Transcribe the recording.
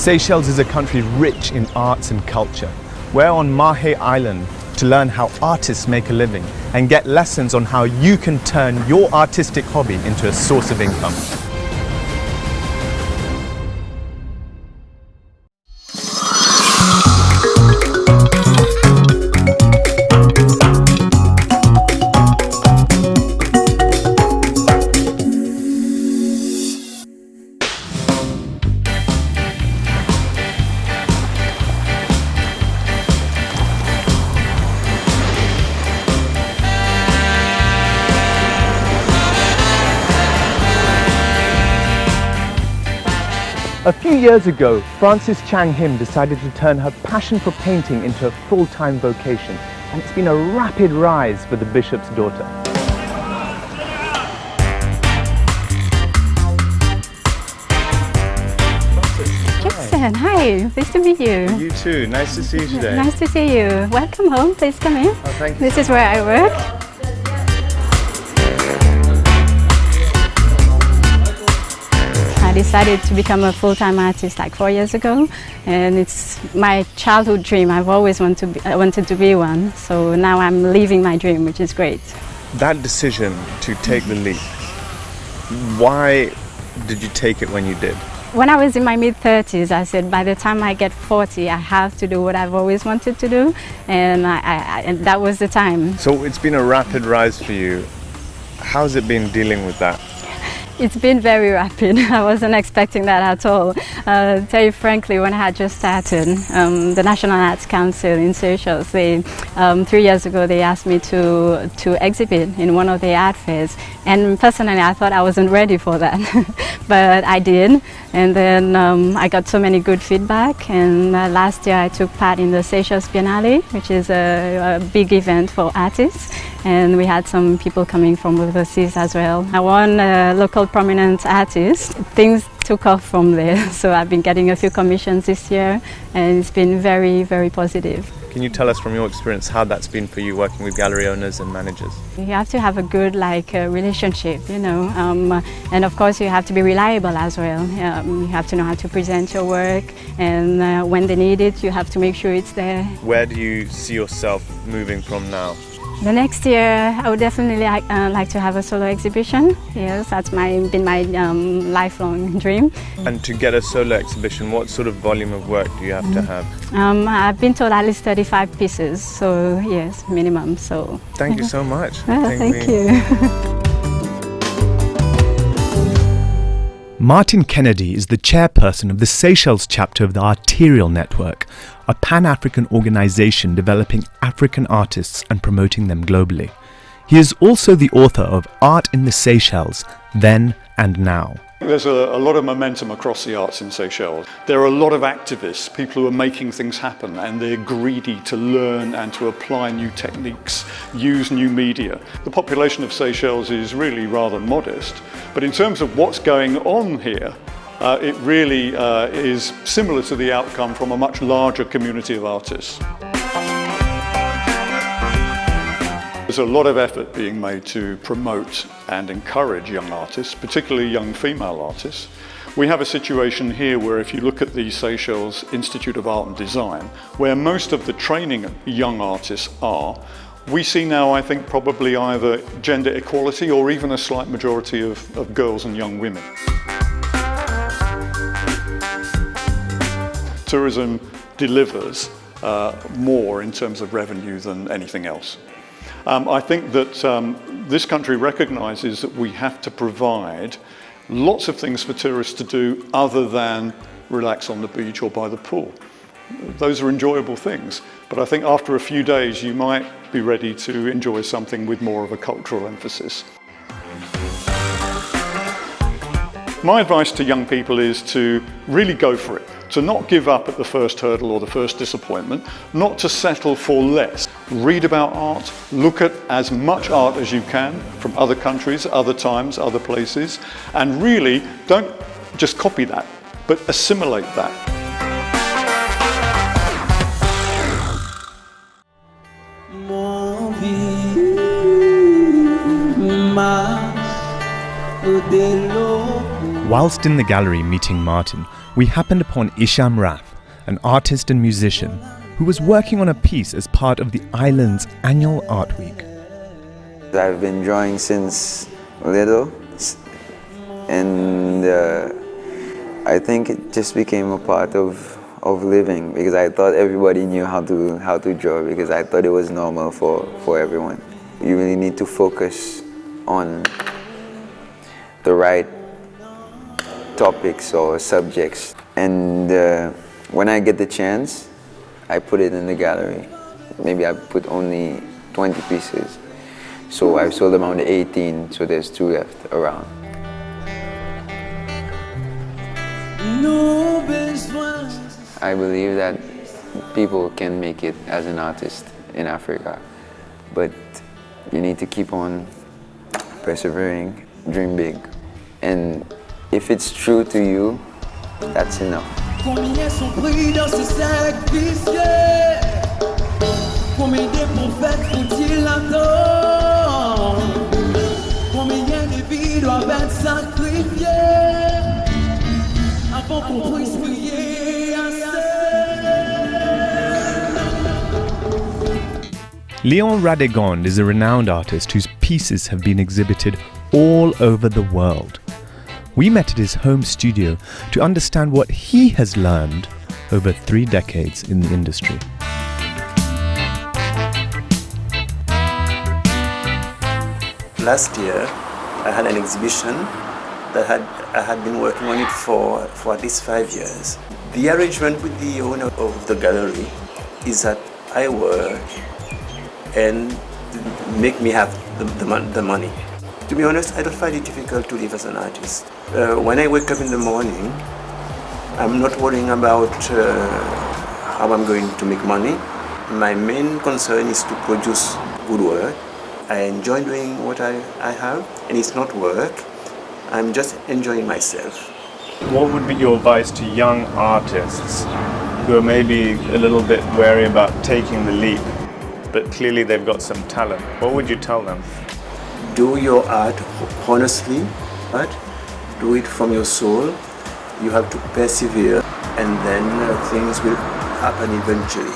Seychelles is a country rich in arts and culture. We're on Mahe Island to learn how artists make a living and get lessons on how you can turn your artistic hobby into a source of income. A few years ago, Frances Chang-Him decided to turn her passion for painting into a full-time vocation, and it's been a rapid rise for the bishop's daughter. Jackson, hi, nice to meet you. You too, nice to see you today. Nice to see you. Welcome home, please come in. Oh, thank you. This is where I work. I decided to become a full-time artist like 4 years ago, and it's my childhood dream. I've always wanted to be one, so now I'm living my dream, which is great. That decision to take the leap, why did you take it when you did? When I was in my mid-30s, I said by the time I get 40, I have to do what I've always wanted to do, and and that was the time. So it's been a rapid rise for you. How's it been dealing with that? It's been very rapid. I wasn't expecting that at all. Tell you frankly, when I had just started, the National Arts Council in Seychelles, 3 years ago, they asked me to exhibit in one of the art fairs. And personally, I thought I wasn't ready for that, but I did. And then I got so many good feedback. And last year, I took part in the Seychelles Biennale, which is a big event for artists. And we had some people coming from overseas as well. I won a local prominent artist. Things took off from there. So I've been getting a few commissions this year, and it's been very, very positive. Can you tell us from your experience how that's been for you working with gallery owners and managers? You have to have a good relationship, you know, and of course you have to be reliable as well. You have to know how to present your work, and when they need it, you have to make sure it's there. Where do you see yourself moving from now? The next year, I would definitely like to have a solo exhibition. Yes, that's been my lifelong dream. And to get a solo exhibition, what sort of volume of work do you have to have? I've been told at least 35 pieces, so yes, minimum. So thank you so much. Thank you. Martin Kennedy is the chairperson of the Seychelles chapter of the Arterial network, a Pan-African organisation developing African artists and promoting them globally. He is also the author of Art in the Seychelles, Then and Now. There's a lot of momentum across the arts in Seychelles. There are a lot of activists, people who are making things happen, and they're greedy to learn and to apply new techniques, use new media. The population of Seychelles is really rather modest, but in terms of what's going on here, it really is similar to the outcome from a much larger community of artists. There's a lot of effort being made to promote and encourage young artists, particularly young female artists. We have a situation here where if you look at the Seychelles Institute of Art and Design, where most of the training young artists are, we see now, I think, probably either gender equality or even a slight majority of girls and young women. Tourism delivers more in terms of revenue than anything else. I think that this country recognises that we have to provide lots of things for tourists to do other than relax on the beach or by the pool. Those are enjoyable things, but I think after a few days you might be ready to enjoy something with more of a cultural emphasis. My advice to young people is to really go for it, to not give up at the first hurdle or the first disappointment, not to settle for less. Read about art, look at as much art as you can from other countries, other times, other places, and really don't just copy that, but assimilate that. Whilst in the gallery meeting Martin, we happened upon Isham Rath, an artist and musician who was working on a piece as part of the island's annual Art Week. I've been drawing since little, and I think it just became a part of living, because I thought everybody knew how to draw, because I thought it was normal for everyone. You really need to focus on the right topics or subjects, and when I get the chance, I put it in the gallery. Maybe I put only 20 pieces, so I've sold around 18, so there's 2 left around. I believe that people can make it as an artist in Africa, but you need to keep on persevering, dream big, and if it's true to you, that's enough. Combien sont pris dans ce sacrifice? Combien de prophètes font-ils attendre? Combien de vies doivent être sacrifiées avant qu'on puisse prier assez? Léon Radegonde is a renowned artist whose pieces have been exhibited all over the world. We met at his home studio to understand what he has learned over 3 decades in the industry. Last year, I had an exhibition that I had been working on it for at least 5 years. The arrangement with the owner of the gallery is that I work and make me have the money. To be honest, I don't find it difficult to live as an artist. When I wake up in the morning, I'm not worrying about how I'm going to make money. My main concern is to produce good work. I enjoy doing what I have, and it's not work. I'm just enjoying myself. What would be your advice to young artists who are maybe a little bit wary about taking the leap, but clearly they've got some talent? What would you tell them? Do your art honestly, but do it from your soul. You have to persevere, and then things will happen eventually.